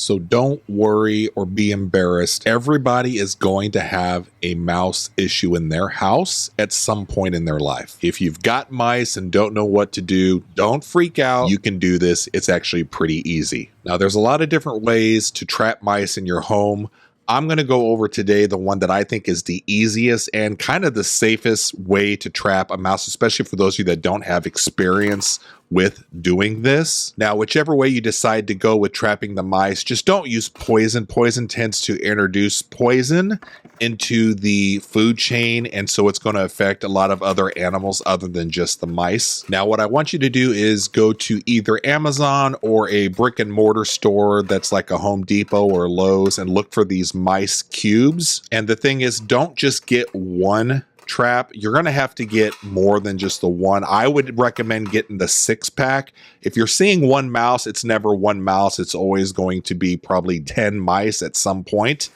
So don't worry or be embarrassed. Everybody is going to have a mouse issue in their house at some point in their life. If you've got mice and don't know what to do, don't freak out. You can do this. It's actually pretty easy. Now, there's a lot of different ways to trap mice in your home. I'm going to go over today the one that I think is the easiest and kind of the safest way to trap a mouse, especially for those of you that don't have experience with doing this. Now, whichever way you decide to go with trapping the mice, just don't use poison. Poison tends to introduce poison into the food chain, and so it's going to affect a lot of other animals other than just the mice. Now, what I want you to do is go to either Amazon or a brick and mortar store that's like a Home Depot or Lowe's and look for these mice cubes. And the thing is, don't just get one trap. You're going to have to get more than just the one. I would recommend getting the 6-pack. If you're seeing one mouse, it's never one mouse. It's always going to be probably 10 mice at some point.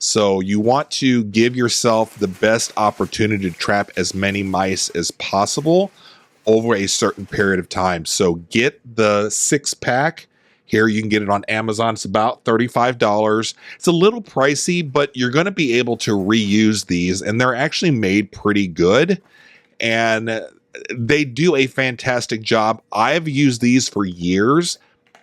So you want to give yourself the best opportunity to trap as many mice as possible over a certain period of time. So get the 6-pack. Here you can get it on Amazon. It's about $35. It's a little pricey, but you're going to be able to reuse these, and they're actually made pretty good, and they do a fantastic job. I've used these for years,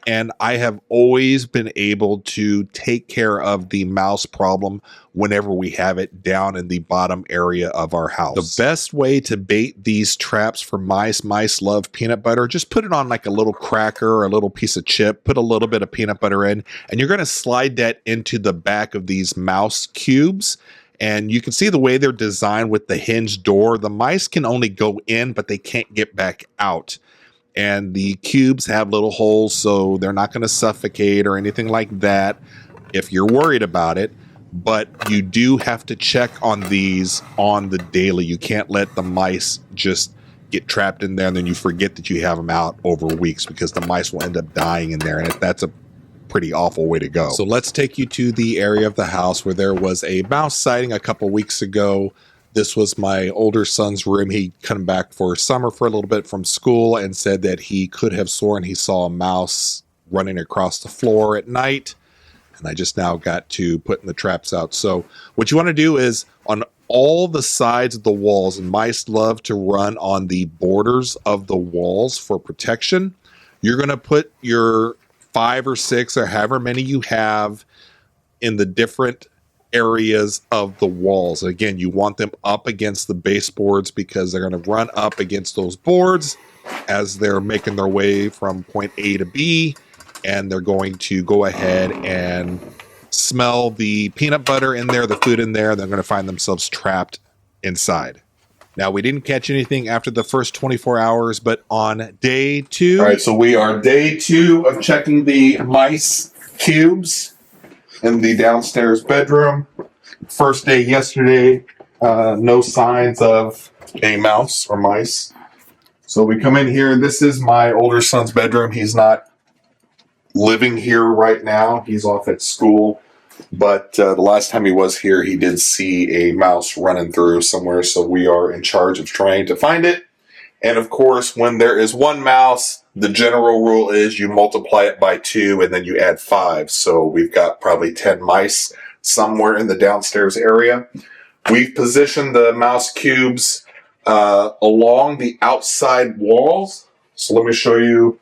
and I have always been able to take care of the mouse problem whenever we have it down in the bottom area of our house. The best way to bait these traps for mice, mice love peanut butter. Just put it on like a little cracker or a little piece of chip, put a little bit of peanut butter in, and you're going to slide that into the back of these mouse cubes. And you can see the way they're designed with the hinged door. The mice can only go in, but they can't get back out. And the cubes have little holes, so they're not going to suffocate or anything like that if you're worried about it. But you do have to check on these on the daily. You can't let the mice just get trapped in there and then you forget that you have them out over weeks, because the mice will end up dying in there. And that's a pretty awful way to go. So let's take you to the area of the house where there was a mouse sighting a couple weeks ago. This was my older son's room. He'd come back for summer for a little bit from school and said that he could have sworn he saw a mouse running across the floor at night. And I just now got to putting the traps out. So what you want to do is on all the sides of the walls, and mice love to run on the borders of the walls for protection, you're going to put your 5 or 6 or however many you have in the different areas of the walls. Again, you want them up against the baseboards because they're going to run up against those boards as they're making their way from point A to B, and they're going to go ahead and smell the peanut butter in there, the food in there. They're going to find themselves trapped inside. Now, we didn't catch anything after the first 24 hours, but on day 2. All right, so we are day 2 of checking the mice cubes in the downstairs bedroom. First day yesterday, no signs of a mouse or mice. So we come in here. This is my older son's bedroom. He's not living here right now. He's off at school. But the last time he was here, he did see a mouse running through somewhere. So we are in charge of trying to find it. And of course, when there is one mouse, the general rule is you multiply it by 2 and then you add 5. So we've got probably 10 mice somewhere in the downstairs area. We've positioned the mouse cubes along the outside walls. So let me show you.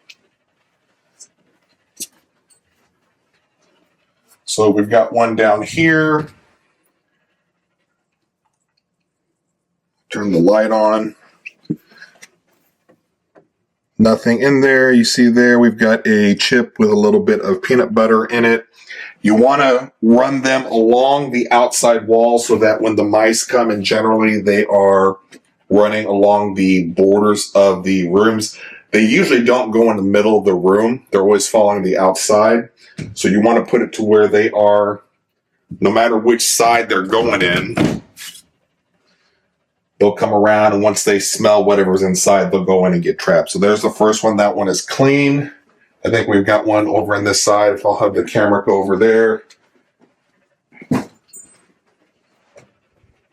So we've got one down here. Turn the light on. Nothing in there. You see there, we've got a chip with a little bit of peanut butter in it. You want to run them along the outside wall so that when the mice come, and generally they are running along the borders of the rooms, they usually don't go in the middle of the room. They're always following the outside. So you want to put it to where they are, no matter which side they're going in, they'll come around, and once they smell whatever's inside, they'll go in and get trapped. So there's the first one. That one is clean. I think we've got one over on this side. If I'll have the camera go over there.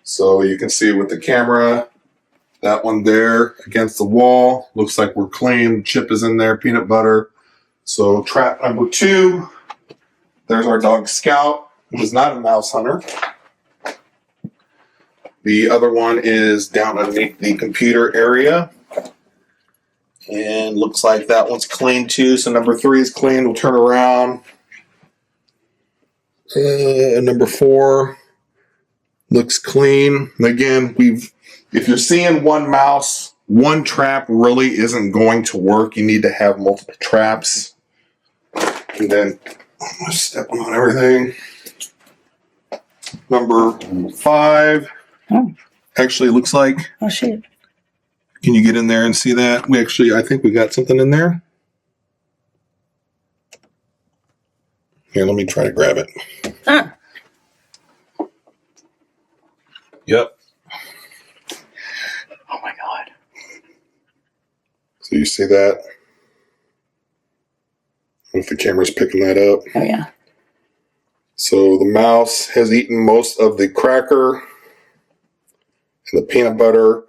So you can see with the camera, that one there against the wall. Looks like we're clean. Chip is in there, peanut butter. So trap number 2. There's our dog Scout, who is not a mouse hunter. The other one is down underneath the computer area. And looks like that one's clean too. So number 3 is clean. We'll turn around. Number 4 looks clean. And again, if you're seeing one mouse, one trap really isn't going to work. You need to have multiple traps. And then I'm stepping on everything. Number 5 actually looks like. Oh shit. Can you get in there and see that? I think we got something in there. Here, let me try to grab it. Yep. Oh my God. So you see that? If the camera's picking that up. Oh yeah. So the mouse has eaten most of the cracker and the peanut butter.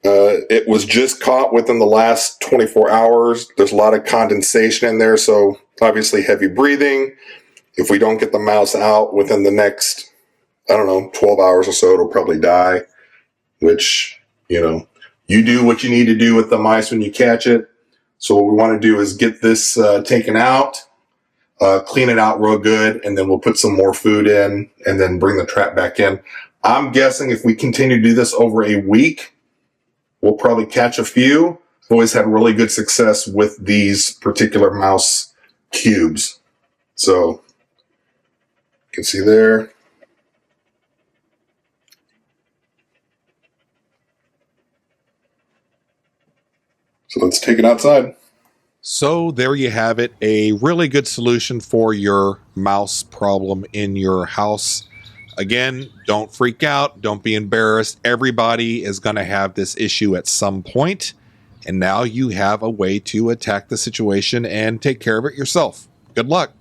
It was just caught within the last 24 hours. There's a lot of condensation in there, so obviously heavy breathing. If we don't get the mouse out within the next, 12 hours or so, it'll probably die, which, you do what you need to do with the mice when you catch it. So what we want to do is get this taken out, clean it out real good, and then we'll put some more food in and then bring the trap back in. I'm guessing if we continue to do this over a week, we'll probably catch a few. I've always had really good success with these particular mouse cubes. So you can see there. So let's take it outside. So there you have it. A really good solution for your mouse problem in your house. Again, don't freak out. Don't be embarrassed. Everybody is going to have this issue at some point. And now you have a way to attack the situation and take care of it yourself. Good luck.